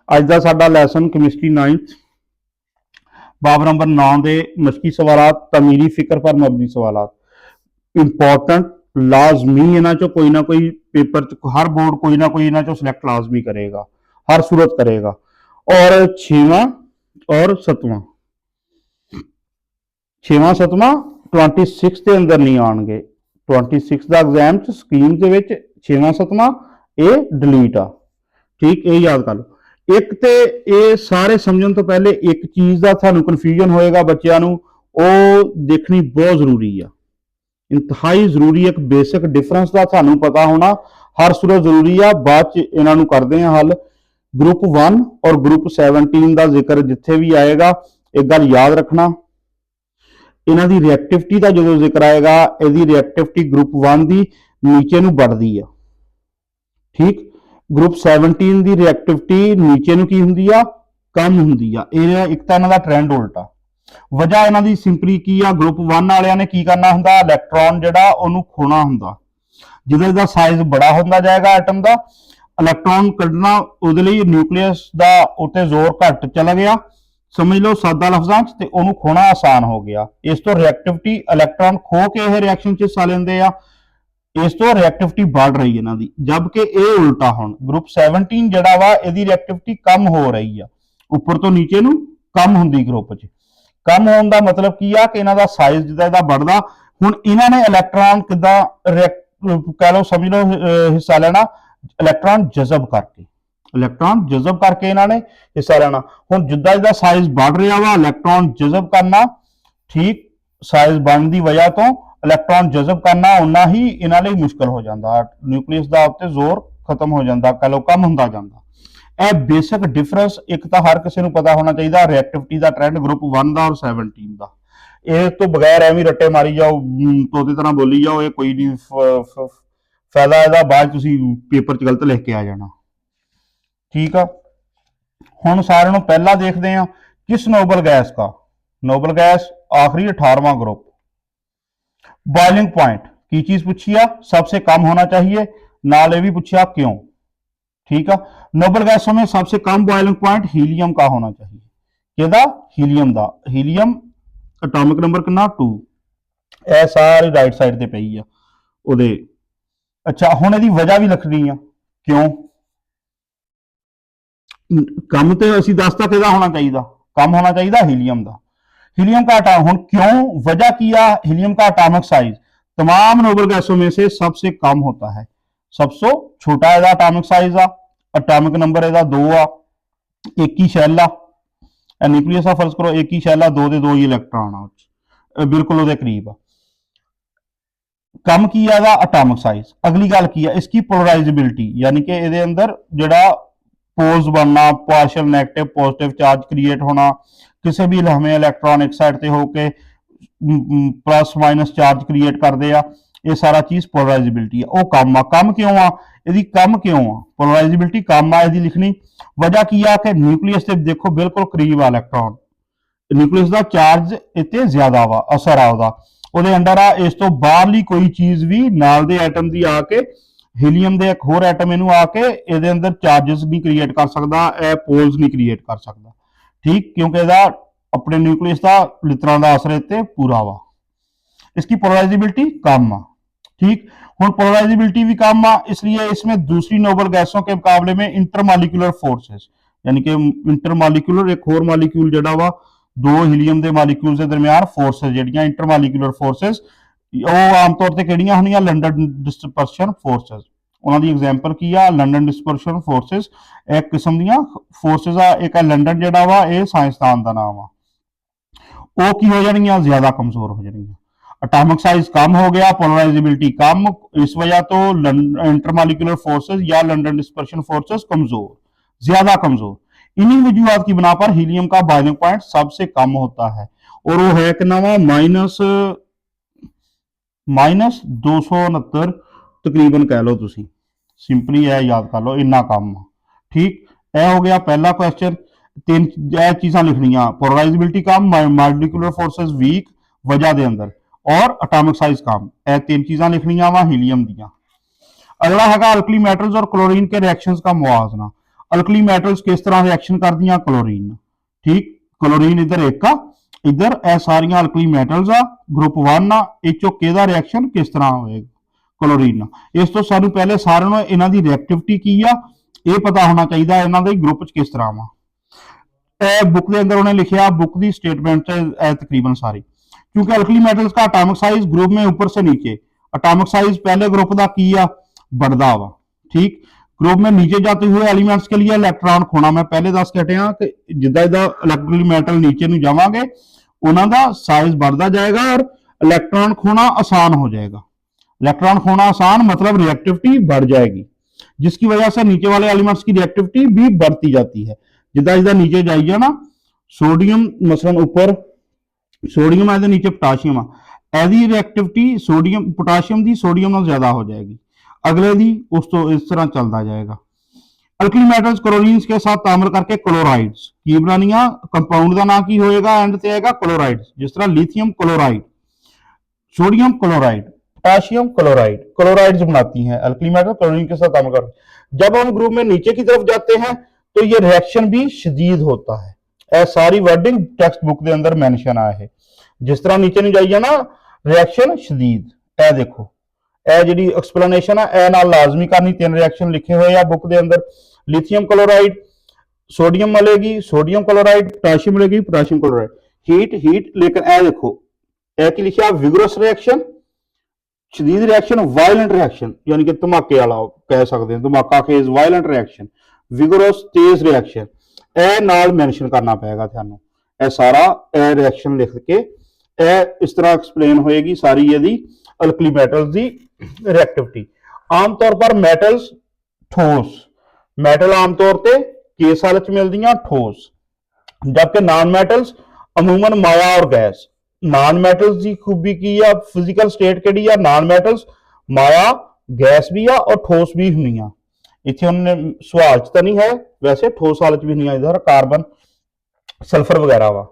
ਅੱਜ ਦਾ ਸਾਡਾ lesson chemistry 9th ਬਾਬ नंबर 9 ਦੇ ਮਸ਼ਕੀ ਸਵਾਲਾਤ ਤਮੀਰੀ ਫਿਕਰ ਪਰ ਮਬਨੀ ਸਵਾਲਾਤ इंपॉर्टेंट लाजमी इन्हों चो कोई ना कोई पेपर हर बोर्ड कोई ना कोई इन्हों चो सिलेक्ट लाजमी करेगा, हर सूरत करेगा। और छेवां और सतवां 26 के अंदर नहीं आएंगे। 26 का एग्जाम स्कीम के विच 6वां 7वां ये डिलीट आ। ठीक, ये याद कर लो। एक तो ये सारे समझने तो पहले एक चीज़ का सानू कन्फ्यूजन होएगा बच्चों नू, वो देखनी बहुत जरूरी है, इंतहाई जरूरी। एक बेसिक डिफरेंस का सानू पता होना हर सूरत जरूरी है। बाद इन्हों करते हैं हल। ग्रुप 1 और ग्रुप 17 का जिक्र जिथे भी आएगा एक गल याद रखना, इन्हों की रिएक्टिविटी का जो जिक्र आएगा, यदि रिएक्टिविटी ग्रुप 1 की नीचे नू बढ़ती है। ठीक, ग्रुप 17 की रिएक्टिविटी नीचे नू की हुंदी आ, कम हुंदी आ। एक तो इन्हों का ट्रेंड उल्टा। वजह इन्हों की सिंपली की आ, ग्रुप 1 वालियां ने की करना हुंदा, इलैक्ट्रॉन जिहड़ा उहनूं खोना हुंदा। जिद्दां जिद्दां साइज बड़ा हुंदा जाएगा एटम का, इलैक्ट्रॉन कढना उहदे लई न्यूक्लियस का उत्ते जोर घट चला गया, समझ लो सादा लफ्जां च, ते उहनूं खोना आसान हो गया। इस तो रिएक्टिविटी इलैक्ट्रॉन खो के यह रिएक्शन च हिस्सा लैंदे आ, इस तो रिएक्टिविटी बढ़ रही है इन्हां दी। जबकि ये उल्टा हुण ग्रुप 17 जिहड़ा वा इहदी रिएक्टिविटी कम हो रही है, उपर तो नीचे नूं कम हुंदी ग्रुप च। कम होने का मतलब की आ कि इन्हों का साइज जिदा बढ़ता। हुण इन्होंने इलैक्ट्रॉन किदां कह लो समझ लो हिस्सा लेना, इलैक्ट्रॉन जज़ब करके, इलैक्ट्रॉन जज़ब करके इन्होंने हिस्सा लेना। हुण जिदा जिदा साइज बढ़ रहा वा, इलैक्ट्रॉन जज़ब करना, ठीक, साइज बढ़ने की वजह तो इलैक्ट्रॉन जज़ब करना उन्ना ही इन्हां लई मुश्किल हो जाता। न्यूक्लियस का उत्ते जोर खत्म हो जाता, कह लो कम हुंदा जांदा। यह बेसिक डिफरेंस एक तो हर किसी को पता होना चाहिए, रिएक्टिविटी का ट्रेंड ग्रुप 1 का और 17 का। इस तो बगैर एवं रट्टे मारी जाओ, तोते तरह बोली जाओ, ये कोई नहीं फायदा इसका, बाद पेपर च गलत लिख के आ जाना। ठीक है, हुण सारिआं नूं पहला देखते हैं किस नोबल गैस का। नोबल गैस आखिरी 18वां ग्रुप। बॉइलिंग पॉइंट की चीज पूछी आ, सबसे कम होना चाहिए, नाल ये भी पूछा क्यों। ठीक है, नोबल गैसों में सबसे कम बॉइलिंग पॉइंट हीलियम का होना चाहिए। किहदा? हीलियम का। हीलियम एटॉमिक नंबर कितना? 2। यह सारी राइट साइड ते पई आ उहदे। अच्छा, हुण इहदी वजह भी लिखनी आ क्यों। कम तो असीं दसता किहदा होना चाहिए, कम होना चाहिए हीलियम का। हीलियम का हुण क्यों, वजह की आ, हीलियम का एटॉमिक साइज तमाम नोबल गैसों में से सबसे कम होता है। सबसे छोटा इसका एटॉमिक साइज आ, एटॉमिक नंबर इसका 2 आ, एक ही शैल आ, न्यूक्लियस आ, फर्ज करो एक ही शैल आ, 2 दे 2 ही इलैक्ट्रॉन आ, बिल्कुल उहदे करीब आ। कम की है एटॉमिक साइज। अगली गल की है इसकी पोलराइजेबिलिटी, यानी कि इहदे अंदर जिहड़ा पोल्स बनना, partial negative positive charge create होना, किसी भी लम्हे इलैक्ट्रॉन एक साइड से होके प्लस माइनस चार्ज क्रिएट करते हैं, ये सारा चीज पोलराइजेबिलिटी है। वो कम आ, कम क्यों आ, यदि कम क्यों आ, पोलराइजेबिलिटी कम आ, यदि लिखनी वजह की आ कि न्यूक्लियस से देखो बिल्कुल करीब आ इलैक्ट्रॉन, न्यूक्लियस का चार्ज इतने ज्यादा वा, असर आ ਉਹਦੇ अंडर आ। इस तो बाहरली कोई चीज़ भी नाल दे एटम की आके हीलियम दे एक होर एटम इनू आके ਇਹਦੇ अंदर चार्जेस नहीं क्रिएट कर सकता, ए पोल्स नहीं क्रिएट कर सकता। ठीक, क्योंकि ਇਹਦਾ अपने न्यूक्लियस का लितरां का असर इत्ते पूरा वा। इसकी पोलराइजेबिलिटी कम आ। ठीक, हुण पोलराइजेबिलिटी भी कम आ, इसलिए इसमें दूसरी नोबल गैसों के मुकाबले में इंटरमॉलिक्यूलर फोर्सेस, यानी कि इंटरमॉलिक्यूलर एक होर मॉलिक्यूल जिहड़ा वा, 2 हीलियम के मॉलिक्यूल्स के दरमियान फोर्सेस जिहड़ियां इंटरमॉलिक्यूलर फोर्सेस, वो आमतौर पर किहड़ियां होंदियां? London dispersion forces. उन्हां दी एग्जाम्पल की आ? लंडन डिस्पर्शन फोर्सेस एक किस्म दियां फोर्सेस आ। एक लंडन जिहड़ा वा, ये साइंसदान का नाम आ। वो की हो जाएंगे? ज्यादा कमजोर हो जाएंगे। एटॉमिक साइज कम हो गया, पोलराइजेबिलिटी कम, इस वजह तो इंटरमॉलिक्यूलर फोर्सेस या लंडन डिस्पर्शन फोर्सेस कमजोर, ज्यादा कमजोर। इन्हीं वजूहत की बिना पर हीलियम का बॉइलिंग पॉइंट सबसे कम होता है, और वो है कितना वा? माइनस 269 तकरीबन कह लो तुसी, सिंपली है याद कर लो, इन्ना कम। ठीक, यह हो गया पहला क्वेश्चन। 3 चीज़ां लिखनियां, पोलराइजेबिलिटी कम, मॉलिक्यूलर फोर्सेस वीक वजह के अंदर, और एटॉमिक साइज कम, यह 3 चीज़ां लिखनियां वा हीलियम दियां। अगला है अल्कली मेटल्स और क्लोरीन के रिएक्शंस का मुआवजना। ਅਲਕਲੀ ਮੈਟਲਸ ਕਿਸ ਤਰ੍ਹਾਂ ਰਿਐਕਸ਼ਨ ਕਰਦੀਆਂ, ਕਲੋਰੀਨ ਨਾਲ। ਠੀਕ, ਕਲੋਰੀਨ ਇੱਧਰ ਇੱਕ ਆ, ਇੱਧਰ ਇਹ ਸਾਰੀਆਂ ਅਲਕਲੀ ਮੈਟਲਸ ਆ, ਗਰੁੱਪ 1 ਆ, ਇਹ ਚੋਂ ਕਿਹਦਾ ਰਿਐਕਸ਼ਨ ਕਿਸ ਤਰ੍ਹਾਂ ਹੋਏਗਾ, ਕਲੋਰੀਨ ਨਾਲ। ਇਸ ਤੋਂ ਸਾਨੂੰ ਪਹਿਲੇ ਸਾਰਿਆਂ ਨੂੰ ਇਹਨਾਂ ਦੀ ਰਿਐਕਟਿਵਿਟੀ ਕੀ ਆ ਇਹ ਪਤਾ ਹੋਣਾ ਚਾਹੀਦਾ, ਇਹਨਾਂ ਦੇ ਗਰੁੱਪ 'ਚ ਕਿਸ ਤਰ੍ਹਾਂ ਵਾ। ਇਹ बुक के अंदर उन्हें लिखा, बुक की स्टेटमेंट है तकरीबन सारी, क्योंकि अल्कली मेटल्स का एटॉमिक साइज ग्रुप में ऊपर से नीचे, एटॉमिक साइज पहले ग्रुप का की आ बढ़ता वा। ठीक, ग्रुप में नीचे जाते हुए एलिमेंट्स के लिए इलेक्ट्रॉन खोना मैं पहले दस के हटिया कि जिदा जिदा इलेक्ट्रॉनिक मेटल नीचे ਨੂੰ ਜਾਵਾਂਗੇ ਉਹਨਾਂ ਦਾ साइज बढ़ता जाएगा और इलेक्ट्रॉन खोना आसान हो जाएगा। इलेक्ट्रॉन खोना आसान मतलब रिएक्टिविटी बढ़ जाएगी, जिसकी वजह से नीचे वाले एलिमेंट्स की रिएक्टिविटी भी बढ़ती जाती है। जिदा जिदा नीचे जाई जाना, सोडियम मसलन ऊपर सोडियम है, नीचे पोटाशियम आ, एदी रिएक्टिविटी सोडियम पोटाशियम की सोडियम नाल ज्यादा हो जाएगी, अगले दी उस तो इस तरह चलता जाएगा। अल्कली मेटल्स क्लोरीन्स के साथ तामल करके क्लोराइड्स की बनानियां, कंपाउंड का नाम की होएगा एंड ते आएगा क्लोराइड्स, जिस तरह lithium chloride, sodium chloride, potassium chloride, chlorides बनाती हैं अल्कली मेटल क्लोरीन के साथ तामल करके। जब हम ग्रुप में नीचे की तरफ जाते हैं तो ये रिएक्शन भी शदीद होता है। यह सारी वर्डिंग टेक्स्ट बुक के अंदर मेंशन आया है, जिस तरह नीचे नहीं जाइए ना रिएक्शन शदीद। ए देखो ए जी एक्सप्लेनेशन है, ए नाल लाजमी करनी, 3 रिएक्शन लिखे हुए हैं बुक के अंदर। लिथियम क्लोराइड सोडियम मिलेगी, सोडियम क्लोराइड पोटाशियम मिलेगी, पोटाशियम क्लोराइड, हीट हीट। लेकिन ए देखो ए की लिखा विगरस रिएक्शन, शदीद रिएक्शन, वायलेंट रिएक्शन, यानी कि धमाके वाला कह सकते हैं, धमाका खेज वायलेंट रिएक्शन, विगरस तेज रिएक्शन, ए नाल मेंशन करना पड़ेगा थानू। ए सारा ए रिएक्शन लिख के ए इस तरह एक्सप्लेन होएगी सारी यदि अल्कली मेटल्स दी रिएक्टिविटी। आमतौर पर मेटल्स ठोस, मेटल आमतौर पर किस हालत में मिलदियां, ठोस, जबकि नॉन मेटल्स अमूमन माया और गैस। नॉन मेटल्स की खूबी की आ, फिजिकल स्टेट केड़ी आ, नॉन मेटल्स माया गैस भी आ और ठोस भी हुई। इतने उन्होंने सवाल च तो नहीं है, वैसे ठोस हालत भी नहीं है, इधर कार्बन सल्फर वगैरह वा।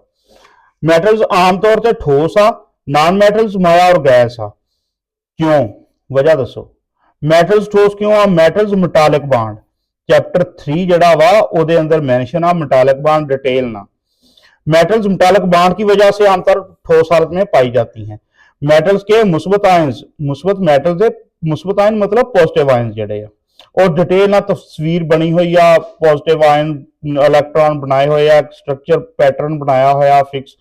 मेटल्स आमतौर पर ठोस आ, नॉन मेटल्स माया और गैस आ। क्यों, वजह दसो मेटल्स ठोस क्यों आ? मेटल्स मेटालिक बॉन्ड, चैप्टर 3 जड़ा वा ओदे अंदर मेंशन आ मेटालिक बॉन्ड डिटेल ना। मेटल्स मेटालिक बॉन्ड की वजह से आमतौर ठोस हालत में पाई जाती हैं। मेटल्स के मुस्बत आयंस, मुस्बत मेटल से मुस्बत आयन मतलब पॉजिटिव आयंस जड़े आ, और डिटेल ना तस्वीर बनी हुई आ, पॉजिटिव आयन इलेक्ट्रॉन बनाए हुए आ, स्ट्रक्चर पैटर्न बनाया होया फिक्स,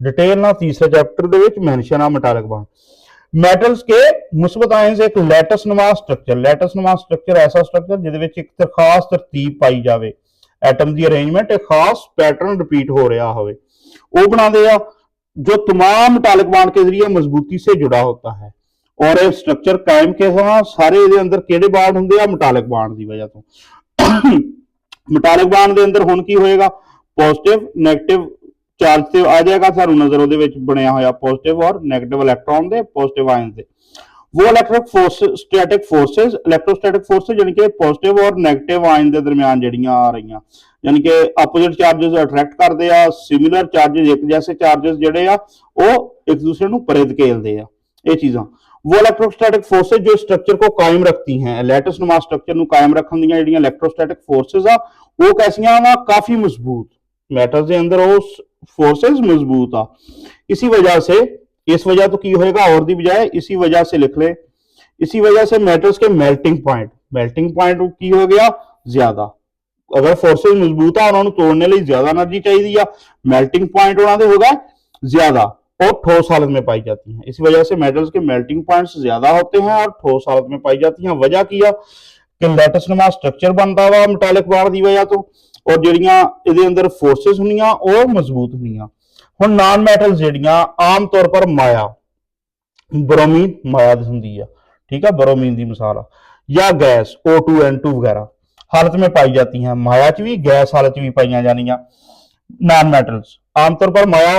डिटेल ना तीसरे चैप्टर दे विच मेंशन आ मेटालिक बॉन्ड। मेटल्स के मुस्बत आयन से एक लैटिस नुमा स्ट्रक्चर, लैटिस नुमा स्ट्रक्चर ऐसा स्ट्रक्चर जिहदे विच एक खास तरतीब पाई जावे, एटम की अरेंजमेंट एक खास पैटर्न रिपीट हो रहा होवे, वो बनाते आ, जो तमाम मेटालिक बॉन्ड के जरिए मजबूती से जुड़ा होता है। और ये स्ट्रक्चर कायम के सारे ये अंदर केड़े बॉन्ड होंगे आ, मेटालिक बॉन्ड की वजह तो। मेटालिक बॉन्ड के अंदर हुण की होएगा, पॉजिटिव नेगेटिव चार्ज से आ जाएगा सानू नजर ਉਹਦੇ ਵਿੱਚ ਬਣਿਆ ਹੋਇਆ पॉजिटिव और नेगेटिव इलेक्ट्रॉन दे, पॉजिटिव आयन दे। वो electric force static forces, electrostatic forces यानी कि पॉजिटिव और नेगेटिव आयन के दरमियान जड़ियां आ रही, यानी कि अपोजिट चार्जेस अट्रैक्ट करते हैं, सिमिलर चार्जेस एक जैसे चार्जेस जड़े आ वो एक दूसरे को परे धकेलते हैं, ये चीज़ां। वो इलेक्ट्रोस्टैटिक फोर्सेस जो स्ट्रक्चर को कायम रखती हैं, लैटिस नुमा स्ट्रक्चर को कायम रखने दी जिहड़ियां इलेक्ट्रोस्टैटिक फोर्सेस आ वो कैसियां वा, काफी मजबूत, मेटल के अंदर वो फोर्सेस मजबूत आ। इसी वजह से, इस वजह तो की होएगा और दी बजाय इसी वजह से लिख ले, इसी वजह से मेटल्स के मेल्टिंग पॉइंट की हो गया ज्यादा। अगर फोर्सेस मजबूत आ उन्होंने तोड़ने लिए ज्यादा एनर्जी चाहिए, मेल्टिंग पॉइंट उन्होंने होगा ज्यादा और ठोस हालत में पाई जाती हैं। इस वजह से मेटल्स के मेल्टिंग पॉइंट्स ज्यादा होते हैं और ठोस हालत में पाई जाती हैं। वजह की है कि लैटिस नुमा स्ट्रक्चर बनता वा मेटालिक बॉन्ड की वजह तो, और जिहड़ियां इहदे अंदर फोर्सेस हुंदियां वो मजबूत हुंदियां। हुण नॉन मेटल्स जिहड़ियां आम तौर पर माया, ब्रोमीन माया दी हुंदी आ, ठीक है, ब्रोमीन की मिसाल आ, या गैस O2N2 वगैरह हालत में पाई जाती हैं, माया च भी गैस हालत भी पाई जानियां। नॉन मेटल्स आमतौर पर माया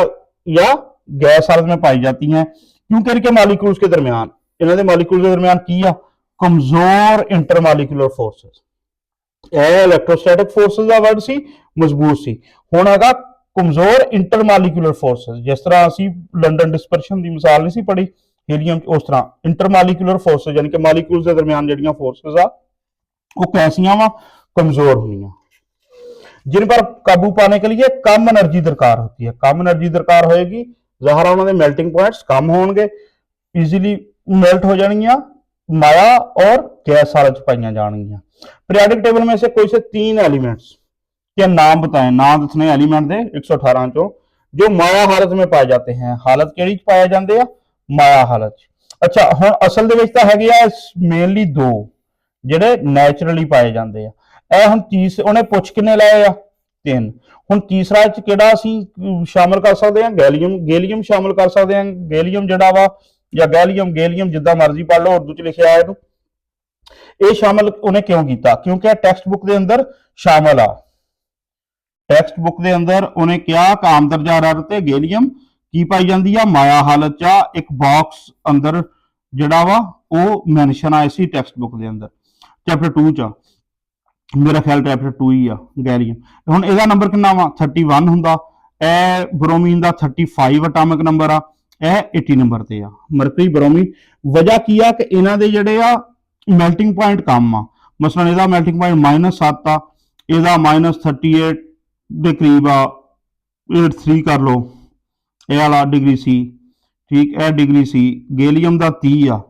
या गैस हालत में पाई जाती हैं, क्योंकि इनके मॉलिक्यूल्स के दरमियान, इन्हां दे मॉलिक्यूल्स के दरमियान की आ, कमजोर इंटरमॉलिक्यूलर फोर्सेस। इलेक्ट्रोस्टैटिक फोर्सेस का वर्ड सी मजबूत सी, हुण हैगा कमजोर इंटरमॉलिक्यूलर फोर्सेस। जिस तरह असी लंडन डिस्पर्शन की मिसाल नहीं सी पढ़ी हीलियम, उस तरह इंटरमॉलिक्यूलर फोर्सेस यानी कि मॉलिक्यूल्स के दरमियान जिहड़ियां फोर्सेस आ वो कैसियां वा, कमजोर हुंदियां। जिन पर काबू पाने के लिए कम एनर्जी दरकार होती है, कम एनर्जी दरकार होएगी, ज़ाहिर है उन्होंने मेल्टिंग पॉइंट्स कम होंगे, इजीली मेल्ट हो जाएंगियां, माया और गैस हालत पाई जाएंगियां। पीरियाडिक टेबल में से कोई से 3 एलिमेंट्स के नाम बताएं, नाम दसने एलिमेंट दे 118 चो जो माया हालत में पाए जाते हैं। हालत केड़ी पाए जाते हैं? माया हालत। अच्छा हुण असल दे विच तां हैगे आ मेनली 2 ਜਿਹੜੇ ਨੈਚੁਰਲੀ ਪਾਏ ਜਾਂਦੇ ਆ। ਇਹ ਹੁਣ ਉਹਨੇ ਪੁੱਛ ਕਿੰਨੇ ਲਾਏ ਆ? 3। ਹੁਣ ਤੀਸਰਾ ਚ ਕਿਹੜਾ ਅਸੀਂ ਸ਼ਾਮਲ ਕਰ ਸਕਦੇ ਹਾਂ? ਗੈਲੀਅਮ। ਗੈਲੀਅਮ ਸ਼ਾਮਲ ਕਰ ਸਕਦੇ ਹਾਂ। ਗੈਲੀਅਮ ਜਿਹੜਾ ਵਾ ਜਾਂ ਗੈਲੀਅਮ ਜਿੱਦਾਂ ਮਰਜ਼ੀ ਪੜ੍ਹ ਲਓ, ਉਰਦੂ ਚ ਲਿਖਿਆ ਹੈ ਇਹਨੂੰ। ਇਹ ਸ਼ਾਮਲ ਉਹਨੇ ਕਿਉਂ ਕੀਤਾ? ਕਿਉਂਕਿ ਇਹ ਟੈਕਸਟ ਬੁੱਕ ਦੇ ਅੰਦਰ ਸ਼ਾਮਲ ਆ। ਟੈਕਸਟ ਬੁੱਕ ਦੇ ਅੰਦਰ ਉਹਨੇ ਕਿਹਾ ਕਿ ਆਮ ਦਰਜਾ ਹਰਾਰਤ ਤੇ ਗੈਲੀਅਮ ਕੀ ਪਾਈ ਜਾਂਦੀ ਆ? ਮਾਇਆ ਹਾਲਤ ਚ। ਇੱਕ ਬਾਕਸ ਅੰਦਰ ਜਿਹੜਾ ਵਾ ਉਹ ਮੈਂਸ਼ਨ ਆ ਇਸੀ ਟੈਕਸਟ ਬੁੱਕ ਦੇ ਅੰਦਰ। ਚੈਪਟਰ 2 ਚ ਮੇਰਾ ਖਿਆਲ ਚੈਪਟਰ 2 ਹੀ ਆ ਗੈਲੀਅਮ। ਹੁਣ ਇਹਦਾ ਨੰਬਰ ਕਿੰਨਾ ਵਾ? 31 ਹੁੰਦਾ। ਇਹ ਬਰੋਮੀਨ ਦਾ 35 ਐਟੋਮਿਕ ਨੰਬਰ ਆ, ਇਹ 80 ਨੰਬਰ ਤੇ ਆ। ਮਰਕਰੀ ਬਰੋਮੀਨ ਵਜ੍ਹਾ ਕੀ ਆ ਕਿ ਇਹਨਾਂ ਦੇ ਜਿਹੜੇ ਆ ਮੈਲਟਿੰਗ ਪੁਆਇੰਟ ਕਮ ਆ। ਮਸਲਨ ਇਹਦਾ ਮੈਲਟਿੰਗ ਪੁਆਇੰਟ -7 ਆ, ਇਹਦਾ -38 ਦੇ ਕਰੀਬ ਆ, 83 ਕਰ ਲਓ ਇਹ ਵਾਲਾ ਡਿਗਰੀ ਸੀ, ਠੀਕ। ਇਹ ਡਿਗਰੀ ਸੀ। ਗੈਲੀਅਮ ਦਾ 30 ਆ।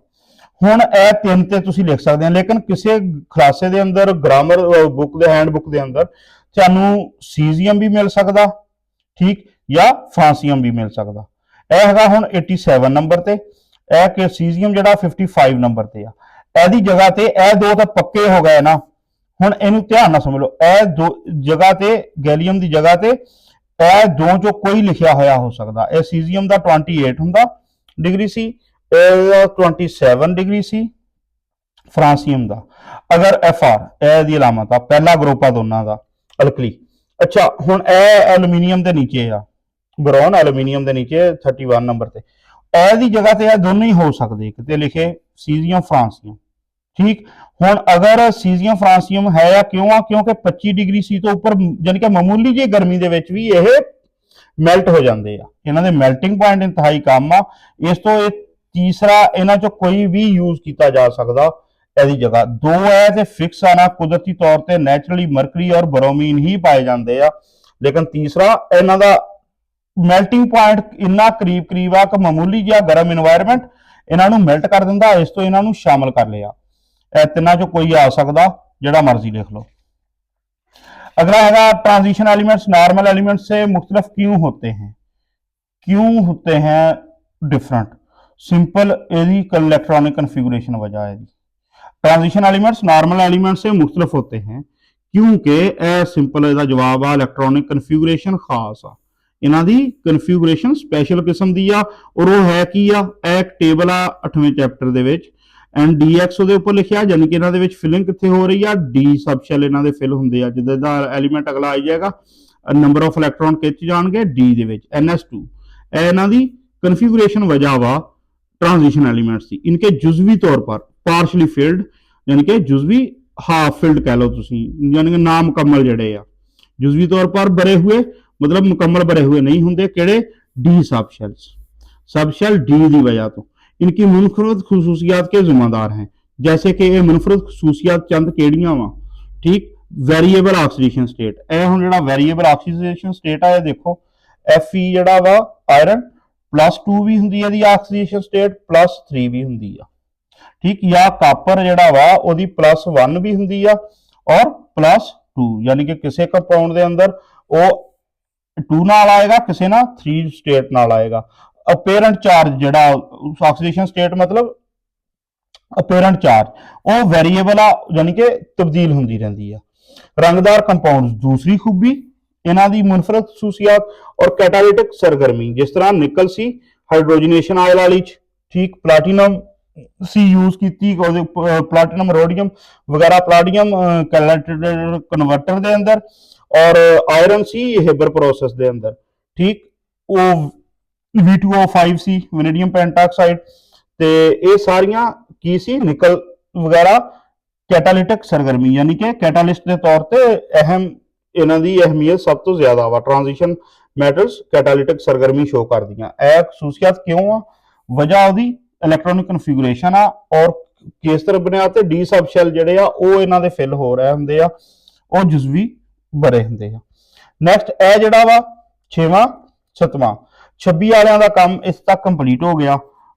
ਹੁਣ ਇਹ 3 ਤੇ ਤੁਸੀਂ ਲਿਖ ਸਕਦੇ ਆ, ਲੇਕਿਨ ਕਿਸੇ ਖਲਾਸੇ ਦੇ ਅੰਦਰ ਗ੍ਰਾਮਰ ਬੁੱਕ ਦੇ ਹੈਂਡ ਬੁੱਕ ਦੇ ਅੰਦਰ ਤੁਹਾਨੂੰ ਸੀਜ਼ੀਅਮ ਵੀ ਮਿਲ ਸਕਦਾ, ਠੀਕ, ਜਾਂ ਫ੍ਰਾਂਸੀਅਮ ਵੀ ਮਿਲ ਸਕਦਾ। ਇਹ ਹੈਗਾ ਹੁਣ 87 ਨੰਬਰ ਤੇ, ਇਹ ਕਿ ਸੀਜ਼ੀਅਮ ਜਿਹੜਾ 55 ਨੰਬਰ ਤੇ ਆ। ਇਹਦੀ ਜਗ੍ਹਾ ਤੇ ਇਹ 2 ਤਾਂ ਪੱਕੇ ਹੋ ਗਏ ਨਾ। ਹੁਣ ਇਹਨੂੰ ਧਿਆਨ ਨਾਲ ਸਮਝ ਲਓ, ਇਹ 2 ਜਗ੍ਹਾ ਤੇ ਗੈਲੀਅਮ ਦੀ ਜਗ੍ਹਾ ਤੇ ਇਹ 2 ਚੋਂ ਕੋਈ ਲਿਖਿਆ ਹੋਇਆ ਹੋ ਸਕਦਾ। ਇਹ ਸੀਜ਼ੀਅਮ ਦਾ 28 ਹੁੰਦਾ ਡਿਗਰੀ ਸੀ, 27 डिग्री सी फ्रांसीयम का। अगर FR दी अलामत आ, पहला ग्रुप आ दोनों का अल्कली। अच्छा हुण एल्यूमीनियम के नीचे आ, बोरॉन एल्यूमीनियम के नीचे 31 नंबर से। ए दी जगह ते दोनों ही हो सकते, एक ते लिखे सीजियम फ्रांसीयम, ठीक। हुण अगर सीजियम फ्रांसीयम है या क्यों आ? क्योंकि 25 डिग्री सी तो उपर यानी कि मामूली जी गर्मी के विच भी यह मैल्ट हो जाते हैं। इन्हां दे मैल्टिंग पॉइंट इंतहाई कम आ। इस तो तीसरा इन्हां चों कोई भी यूज किया जा सकता। ਇਹਦੀ जगह 2 है ते फिक्स आना कुदरती तौर पर नैचुरली मरकरी और ब्रोमीन ही पाए जाते हैं। लेकिन तीसरा इन्हां दा मैल्टिंग पॉइंट इन्ना करीब करीब आ कि मामूली जिहा गर्म इन्वायरमेंट इन्हां नूं मैल्ट कर दिंदा। इस तो इन्हां नूं शामिल कर लिया। तिन्नां चों कोई आ सकदा, जिहड़ा मर्जी लिख लो। अगला है ट्रांजिशन एलिमेंट्स नॉर्मल एलिमेंट्स से मुख्तलिफ क्यों होते हैं? क्यों होते हैं डिफरेंट? सिंपल यदि इलेक्ट्रॉनिक कन्फिगुरेशन वजह है। ट्रांजिशन एलिमेंट्स नॉर्मल एलिमेंट से मुख्तलिफ होते हैं क्योंकि सिंपल इसका जवाब आ इलेक्ट्रॉनिक कन्फिगुरेशन खास आ। इन्हां दी कन्फिगुरेशन स्पैशल किस्म दी आ और वो है की आ? एक टेबल आ 8वें चैप्टर दे विच एंड DX ਉਹਦੇ ਉੱਪਰ ਲਿਖਿਆ, यानी कि इन्हां दे विच फिलिंग कित्थे हो रही आ? D सब शैल इन्हां दे फिल हुंदे आ। जिद्दां दा एलीमेंट अगला आई जाएगा नंबर ऑफ इलेक्ट्रॉन किच जाणगे D दे विच NS2। इन्हां दी कन्फिगुरेशन वजह वा ट्रांजिशन एलिमेंट्स की। इनके जुजवी तौर पर पार्शली फिल्ड यानी कि जुजवी हाफ फिल्ड कह लो तुसी, यानी कि नामुकम्मल जड़े आ जुजवी तौर पर भरे हुए, मतलब मुकम्मल भरे हुए नहीं होंगे। केड़े? डी सब शेल डी की वजह तो इनकी मुनफरद खसूसियात के जिम्मेदार हैं। जैसे कि ये मुनफरद खसूसियात चंद केड़ियां वा, ठीक। वेरीएबल ऑक्सीडेशन स्टेट, यह हुण जिहड़ा वेरीएबल ऑक्सीडेशन स्टेट आ, देखो Fe जिहड़ा वा आयरन +2 भी हुंदी है ऑक्सीडेशन स्टेट, +3 भी हुंदी आ, ठीक। या कापर जिहड़ा वा ओहदी +1 भी हुंदी आ और +2, यानी कि किसी कंपाउंड के अंदर वो 2 नाल आएगा, किसी ना 3 स्टेट नाल आएगा। अपेरेंट चार्ज जिहड़ा ऑक्सीडेशन स्टेट मतलब अपेरेंट चार्ज वो वेरीएबल आ, यानी कि तब्दील हुंदी रहिंदी आ। रंगदार कंपाउंड दूसरी खूबी इन्हां दी मुनफरद खसूसियात और कैटालिटिक सरगर्मी, जिस तरह निकल सी हाइड्रोजनेशन आयल वाली, ठीक। प्लाटीनम सी यूज की प्लाटीनम रोडियम वगैरह प्लाटिनम कन्वर्टर के अंदर, और आयरन सी हेबर प्रोसेस के अंदर, ठीक। वो V2O5 सी वैनेडियम पेंटाऑक्साइड, ते ये सारियां की सी निकल वगैरह कैटालिटिक सरगर्मी यानी कि कैटालिस्ट के तौर पर अहम, इन्हां दी अहमियत सब तो ज्यादा वा। ट्रांजिशन मैटल्स कैटालिटिक सरगर्मी शो कर दियां। यह खसूसियात क्यों आ? वजह ਉਹਦੀ इलेक्ट्रॉनिक कन्फिगुरेशन आ और किस तरह बुनियाद ते डी सब शैल ਜਿਹੜੇ ਆ ਉਹ ਇਹਨਾਂ ਦੇ ਫਿਲ ਹੋ ਰਹੇ ਹੁੰਦੇ ਆ, ਉਹ ਜੁਜ਼ਵੀ ਬਰੇ ਹੁੰਦੇ ਆ। ਨੈਕਸਟ ਇਹ ਜਿਹੜਾ ਵਾ 6ਵਾਂ 7ਵਾਂ 26 ਵਾਲਿਆਂ ਦਾ ਕੰਮ ਇਸ ਤੱਕ ਕੰਪਲੀਟ ਹੋ ਗਿਆ।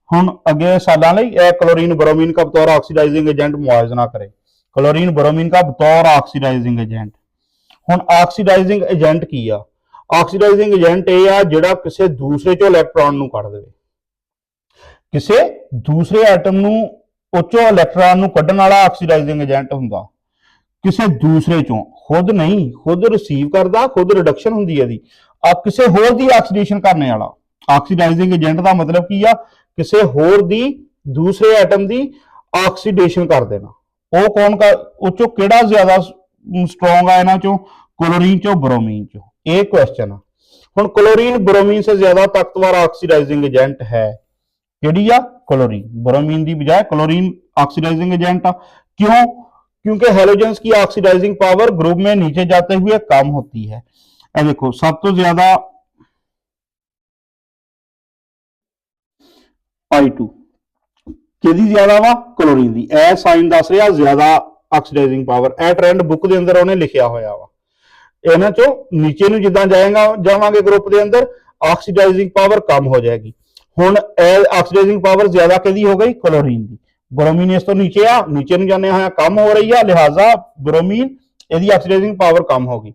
ਹੁਣ ਅੱਗੇ ਸਾਲਾਂ ਲਈ ਇਹ क्लोरीन ब्रोमीन का बतौर ऑक्सीडाइजिंग एजेंट मुआवजा करे। क्लोरीन ब्रोमीन का बतौर ऑक्सीडाइजिंग एजेंट। ਹੁਣ ਆਕਸੀਡਾਈਜ਼ਿੰਗ ਏਜੰਟ ਕੀ ਆ? ਆਕਸੀਡਾਈਜ਼ਿੰਗ ਏਜੰਟ ਇਹ ਆ ਜਿਹੜਾ ਕਿਸੇ ਦੂਸਰੇ ਚੋਂ ਇਲੈਕਟ੍ਰੋਨ ਨੂੰ ਕੱਢ ਦੇਵੇ, ਕਿਸੇ ਦੂਸਰੇ ਐਟਮ ਨੂੰ ਉੱਚੋਂ ਇਲੈਕਟ੍ਰੋਨ ਨੂੰ ਕੱਢਣ ਵਾਲਾ ਆਕਸੀਡਾਈਜ਼ਿੰਗ ਏਜੰਟ ਹੁੰਦਾ। ਕਿਸੇ ਦੂਸਰੇ ਚੋਂ, ਖੁਦ ਨਹੀਂ, ਖੁਦ ਰਿਸੀਵ ਕਰਦਾ, ਖੁਦ ਰਿਡਕਸ਼ਨ ਹੁੰਦੀ ਹੈ ਇਹਦੀ, ਕਿਸੇ ਹੋਰ ਦੀ ਆਕਸੀਡੇਸ਼ਨ ਕਰਨੇ ਵਾਲਾ। ਆਕਸੀਡਾਈਜ਼ਿੰਗ ਏਜੰਟ ਦਾ ਮਤਲਬ ਕੀ ਆ? ਕਿਸੇ ਹੋਰ ਦੀ, ਦੂਸਰੇ ਐਟਮ ਦੀ ਆਕਸੀਡੇਸ਼ਨ ਕਰ ਦੇਣਾ। ਉਹ ਕੌਣ ਕਰ, ਉਹ ਚੋਂ ਕਿਹੜਾ ਜ਼ਿਆਦਾ स्ट्रॉन्ग है इन्हों चो? क्लोरीन चो ब्रोमीन चो। ये क्वेश्चन है। हुण क्लोरीन ब्रोमीन से ज्यादा ताकतवर ऑक्सीडाइजिंग एजेंट है केड़ी आ? क्लोरीन। ब्रोमीन की बजाय क्लोरीन ऑक्सीडाइजिंग एजेंट आ। क्यों? क्योंकि हेलोजेंस की ऑक्सीडाइजिंग पावर ग्रुप में नीचे जाते हुए कम होती है। ये देखो सब तो ज्यादा I2 किहदी ज्यादा वा? क्लोरीन दी। ए साइन दस रहा ज्यादा ऑक्सीडाइजिंग पावर। ए ट्रेंड बुक के अंदर उन्हें लिखा होया वा। इन्हां चों नीचे नूं जिद्दां जावांगे ग्रुप के अंदर ऑक्सीडाइजिंग पावर कम हो जाएगी। हुण ऑक्सीडाइजिंग पावर ज्यादा किहदी हो गई? क्लोरीन दी। ब्रोमीन इस तो नीचे आ, नीचे नूं जाने होया कम हो रही है, लिहाजा ब्रोमीन इहदी ऑक्सीडाइजिंग पावर कम होगी।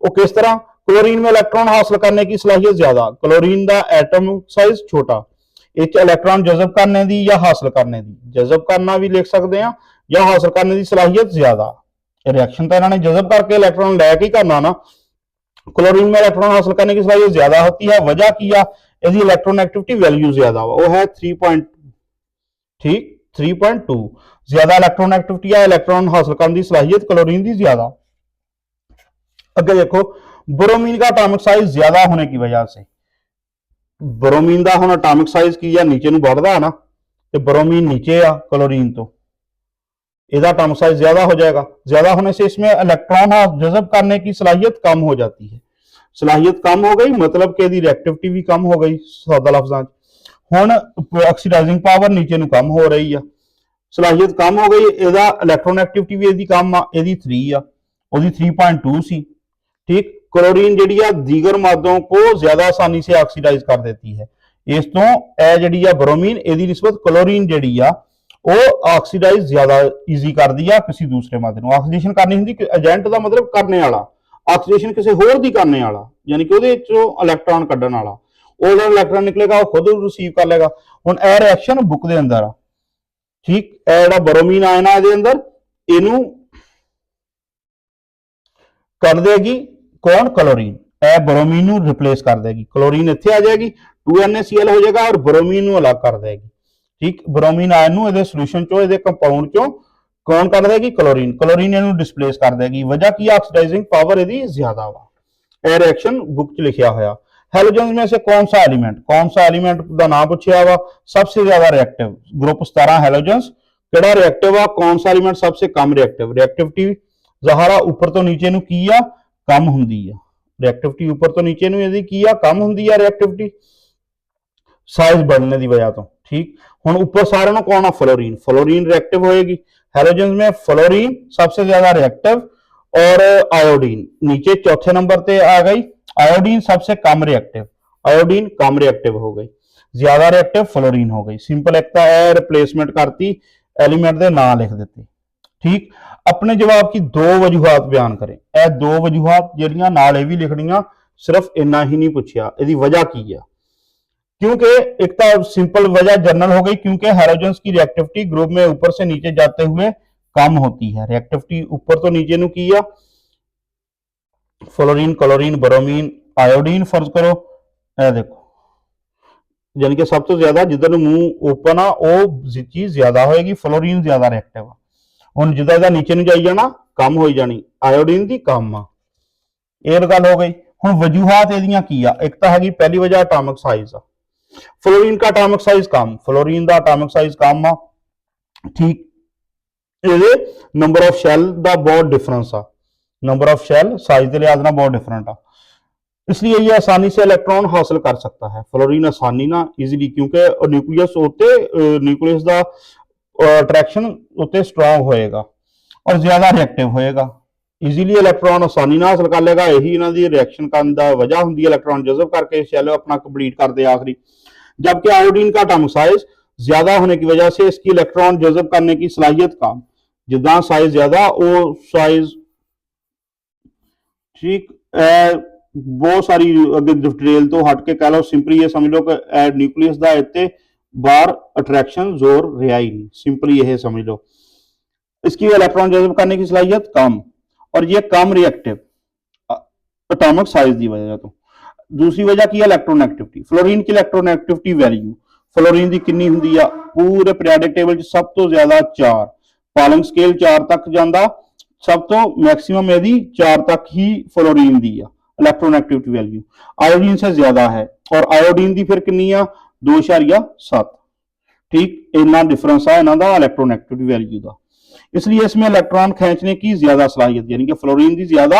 वो किस तरह? क्लोरीन में इलेक्ट्रॉन हासिल करने की सलाहियत ज्यादा, क्लोरीन का एटम साइज छोटा। इस इलेक्ट्रॉन जज़ब करने की या हासिल करने की, जज़ब करना भी लिख सकते हैं या हासिल करने की सलाहियत ज्यादा। रिएक्शन तो इन्होंने जज़ब करके इलेक्ट्रॉन लैके ही करना ना। क्लोरीन में इलेक्ट्रॉन हासिल करने की सलाहियत ज्यादा होती है। वजह की है? इसकी इलेक्ट्रॉन एक्टिविटी वैल्यू ज्यादा वो है 3.2। ज्यादा इलेक्ट्रॉन एक्टिविटी है, इलेक्ट्रॉन हासिल करने की सलाहियत क्लोरीन की ज्यादा। अगे देखो ब्रोमीन का एटॉमिक साइज ज्यादा होने की वजह से, ब्रोमीन का हुण एटॉमिक साइज की है नीचे नूं बढ़दा है ना, तो ब्रोमीन नीचे आ क्लोरीन तो, इसका एटॉमिक साइज ज्यादा हो जाएगा। ज्यादा होने से इसमें इलेक्ट्रॉन जज़ब करने की सलाहियत कम हो जाती है। सलाहियत कम हो गई मतलब कि इसकी रिएक्टिविटी भी कम हो गई। सादा लफ्ज़ां हुण ऑक्सीडाइजिंग पावर नीचे नूं कम हो रही है, सलाहियत कम हो गई। इसका इलेक्ट्रॉन एक्टिविटी भी इसकी कम आ, इसकी 3 आ, उसकी 3.2 सी। ठीक। क्लोरीन जिहड़ी आ दीगर मादों को ज्यादा आसानी से ऑक्सीडाइज कर देती है। इस तो यह जिहड़ी आ ब्रोमीन, इसकी निस्बत क्लोरीन जिहड़ी आ वो ऑक्सीडाइज ज्यादा ईजी कर दी है किसी दूसरे मादे नूं। ऑक्सीडेशन करनी हुंदी, एजेंट का मतलब करने वाला, ऑक्सीडेशन किसी होर दी करने वाला, यानी कि उहदे चों इलेक्ट्रॉन कड्ढण वाला। वो जो इलेक्ट्रॉन निकलेगा वो खुद रिसीव कर लेगा। हुण यह रिएक्शन बुक के अंदर आ। ठीक। यह जिहड़ा ब्रोमीन आयन आ इहदे अंदर, इहनूं कर देगी कौन? क्लोरीन। यह ब्रोमीन नूं रिप्लेस कर देगी। क्लोरीन इत्थे आ जाएगी, 2NaCl हो जाएगा और ब्रोमीन नूं अलग कर देगी। ठीक। ब्रोमीन आयन नूं इहदे सोल्यूशन चों, इहदे कंपाउंड चों कौन कर देगी? क्लोरीन। क्लोरीन इहनूं डिस्प्लेस कर देगी। वजह की? ऑक्सीडाइजिंग पावर इहदी ज्यादा वा। यह रिएक्शन बुक च लिखिया होया। हेलोजेंस में से कौन सा एलिमेंट का नाम पूछा वा? सबसे ज्यादा रिएक्टिव। ग्रुप 17 हेलोजेंस केड़ा रिएक्टिव आ? कौन सा एलिमेंट सबसे कम रिएक्टिव? रिएक्टिविटी ज़हारा ऊपर तो नीचे नूं की आ? कम हुंदी आ। रिएक्टिविटी ऊपर तो नीचे नूं इहदी की आ? कम हुंदी आ रिएक्टिविटी साइज बढ़ने की वजह तो। ठीक। हुण ऊपर सारे नूं कौन आ? फ्लोरीन। फ्लोरीन रिएक्टिव होएगी। हेलोजेंस में फ्लोरीन सबसे ज्यादा रिएक्टिव और आयोडीन नीचे चौथे नंबर पे आ गई। आयोडीन सबसे कम रिएक्टिव, आयोडीन कम रिएक्टिव हो गई, ज्यादा रिएक्टिव फ्लोरीन हो गई। सिंपल एक रिप्लेसमेंट करती, एलिमेंट के नाम लिख देते। ठीक। अपने जवाब की 2 वजूहात बयान करें। यह 2 वजूहात जिहड़ियां नाल ये भी लिखणियां, सिर्फ इन्ना ही नहीं पूछा, इसकी वजह की है। क्योंकि एक तो सिंपल वजह जनरल हो गई, क्योंकि हेलोजेंस की रिएक्टिविटी ग्रुप में ऊपर से नीचे जाते हुए कम होती है। रिएक्टिविटी ऊपर तो नीचे नूं की आ? फ्लोरीन, क्लोरीन, ब्रोमीन, आयोडीन फर्ज करो। ए देखो यानी कि सब तो ज्यादा जिधर मुंह ओपन आ वो चीज ज्यादा होएगी, फ्लोरीन ज्यादा रिएक्टिव आ। हुण जिद्दां इहदा नीचे नूं जाई जाना कम हो जानी, आयोडीन दी कम आ। ये गल हो गई। हुण वजूहात इहदियां की आ? एक तो हैगी पहली वजह एटॉमिक साइज आ। फ्लोरीन का एटॉमिक साइज कम, फ्लोरीन का एटॉमिक साइज कम आ। ठीक। ये नंबर ऑफ शैल का बहुत डिफरेंस आ, नंबर ऑफ शैल साइज के लिहाज ना बहुत डिफरेंट आ, इसलिए ये आसानी से इलेक्ट्रॉन हासिल कर सकता है। फ्लोरीन आसानी ना इजीली, क्योंकि न्यूक्लियस होते न्यूक्लियस का अट्रैक्शन उत्ते स्ट्रांग होएगा और ज्यादा रिएक्टिव होएगा। ਈਜ਼ੀਲੀ ਇਲੈਕਟ੍ਰੋਨ ਆਸਾਨੀ ਨਾਲ ਹਾਸਲ ਕਰ ਲੇਗਾ। ਇਹੀ ਇਹਨਾਂ ਦੀ ਰਿਐक्शन ਕਰਨ ਦਾ ਵਜ੍ਹਾ ਹੁੰਦੀ है, इलेक्ट्रॉन जज़ब करके शेल अपना कंप्लीट कर दे आखिरी। जबकि आयोडीन का एटॉमिक साइज ज्यादा होने की वजह से इसकी इलेक्ट्रॉन जज़ब करने की सलाहियत कम। जितना साइज ज्यादा वो साइज ठीक बहुत सारी अगर डिटेल तो हट के कह लो, सिंपली ये समझ लो कि न्यूक्लियस का इतने बाहर अट्रैक्शन जोर रहा ही नहीं, सिंपली यह समझ लो। इसकी इलेक्ट्रॉन जज़ब करने की सलाहियत कम और ये कम रिएक्टिव एटॉमिक साइज की वजह तो। दूसरी वजह की है इलेक्ट्रोनेगेटिविटी। फ्लोरीन की इलेक्ट्रोनेगेटिविटी वैल्यू फ्लोरीन की कितनी होंगी आ पूरे पीरियडिक टेबल च सब तो ज्यादा 4, पॉलिंग स्केल 4 तक जाता, सब तो मैक्सिमम यदि 4 तक ही फ्लोरीन दी इलेक्ट्रोनेगेटिविटी वैल्यू। आयोडीन से ज्यादा है और आयोडीन की फिर कितनी आ 2.7। ठीक इतना डिफरेंस है इन्हों का इलेक्ट्रोनेगेटिविटी वैल्यू का। इसलिए इसमें इलेक्ट्रॉन खींचने की ज्यादा सलाहियत, यानी कि फ्लोरीन की ज्यादा,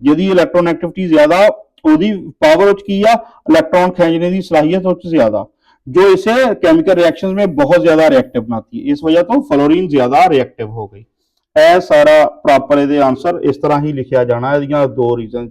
यदि इलेक्ट्रोनेगेटिविटी ज्यादा ओदी पावर की आ इलेक्ट्रॉन खींचने की सलाहियत ज्यादा, जो इसे केमिकल रिएक्शंस में बहुत ज्यादा रिएक्टिव बनाती है। इस वजह तो फ्लोरीन ज्यादा रिएक्टिव हो गई। यह सारा प्रॉपर ये आंसर इस तरह ही लिखा जाना है, दो रीजन